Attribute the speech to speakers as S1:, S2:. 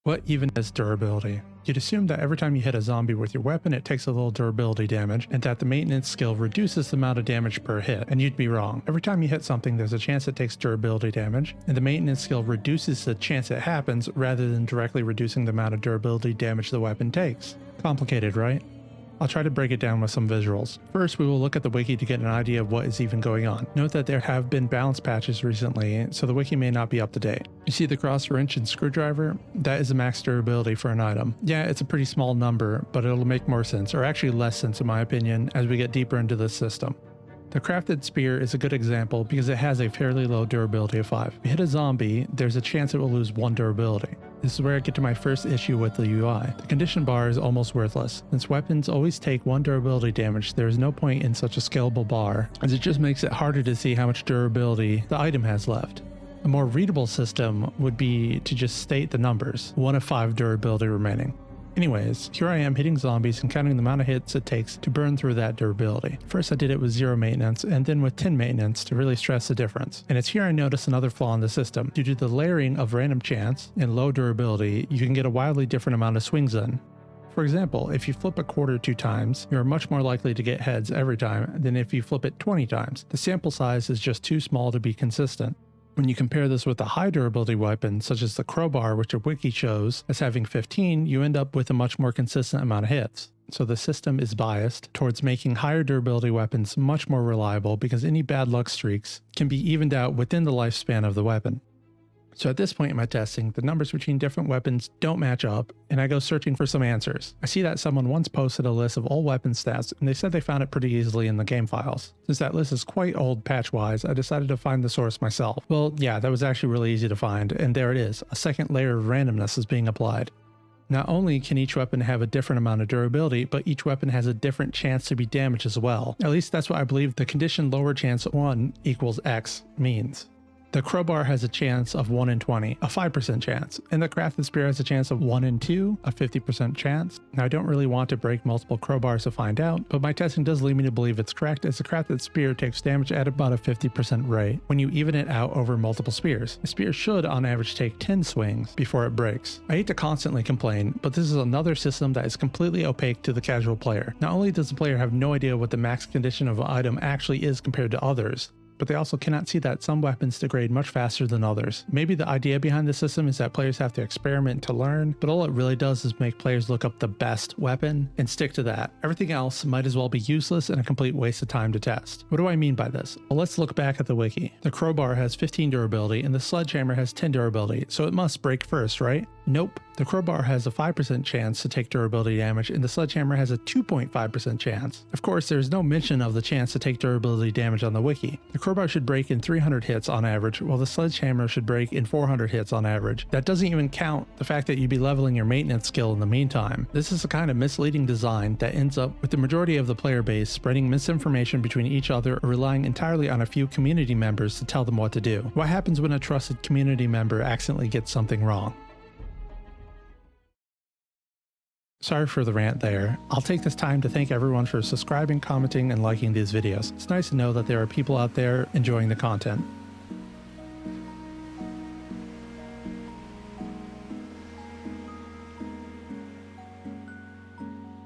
S1: What even is durability? You'd assume that every time you hit a zombie with your weapon, it takes a little durability damage, and that the maintenance skill reduces the amount of damage per hit, and you'd be wrong. Every time you hit something, there's a chance it takes durability damage, and the maintenance skill reduces the chance it happens rather than directly reducing the amount of durability damage the weapon takes. Complicated, right? I'll try to break it down with some visuals. First, we will look at the wiki to get an idea of what is even going on. Note that there have been balance patches recently, so the wiki may not be up to date. You see the cross wrench and screwdriver? That is a max durability for an item. Yeah, it's a pretty small number, but it'll make more sense, or actually less sense in my opinion, as we get deeper into this system. The crafted spear is a good example because it has a fairly low durability of 5. If you hit a zombie, there's a chance it will lose 1 durability. This is where I get to my first issue with the UI. The condition bar is almost worthless. Since weapons always take 1 durability damage, there is no point in such a scalable bar, as it just makes it harder to see how much durability the item has left. A more readable system would be to just state the numbers, 1 of 5 durability remaining. Anyways, here I am hitting zombies and counting the amount of hits it takes to burn through that durability. First I did it with 0 maintenance and then with 10 maintenance to really stress the difference. And it's here I notice another flaw in the system. Due to the layering of random chance and low durability, you can get a wildly different amount of swings in. For example, if you flip a quarter 2 times, you're much more likely to get heads every time than if you flip it 20 times. The sample size is just too small to be consistent. When you compare this with a high durability weapon, such as the crowbar, which a wiki shows as having 15, you end up with a much more consistent amount of hits. So the system is biased towards making higher durability weapons much more reliable because any bad luck streaks can be evened out within the lifespan of the weapon. So at this point in my testing, the numbers between different weapons don't match up, and I go searching for some answers. I see that someone once posted a list of all weapon stats, and they said they found it pretty easily in the game files. Since that list is quite old patch-wise, I decided to find the source myself. Well, yeah, that was actually really easy to find, and there it is. A second layer of randomness is being applied. Not only can each weapon have a different amount of durability, but each weapon has a different chance to be damaged as well. At least that's what I believe the condition lower chance 1 equals X means. The crowbar has a chance of 1 in 20, a 5% chance, and the crafted spear has a chance of 1 in 2, a 50% chance. Now I don't really want to break multiple crowbars to find out, but my testing does lead me to believe it's correct, as the crafted spear takes damage at about a 50% rate when you even it out over multiple spears. A spear should on average take 10 swings before it breaks. I hate to constantly complain, but this is another system that is completely opaque to the casual player. Not only does the player have no idea what the max condition of an item actually is compared to others, but they also cannot see that some weapons degrade much faster than others. Maybe the idea behind the system is that players have to experiment to learn, but all it really does is make players look up the best weapon and stick to that. Everything else might as well be useless and a complete waste of time to test. What do I mean by this? Well, let's look back at the wiki. The crowbar has 15 durability and the sledgehammer has 10 durability, so it must break first, right? Nope. The crowbar has a 5% chance to take durability damage and the sledgehammer has a 2.5% chance. Of course, there's no mention of the chance to take durability damage on the wiki. The crowbar should break in 300 hits on average, while the sledgehammer should break in 400 hits on average. That doesn't even count the fact that you'd be leveling your maintenance skill in the meantime. This is a kind of misleading design that ends up with the majority of the player base spreading misinformation between each other or relying entirely on a few community members to tell them what to do. What happens when a trusted community member accidentally gets something wrong? Sorry for the rant there. I'll take this time to thank everyone for subscribing, commenting, and liking these videos. It's nice to know that there are people out there enjoying the content.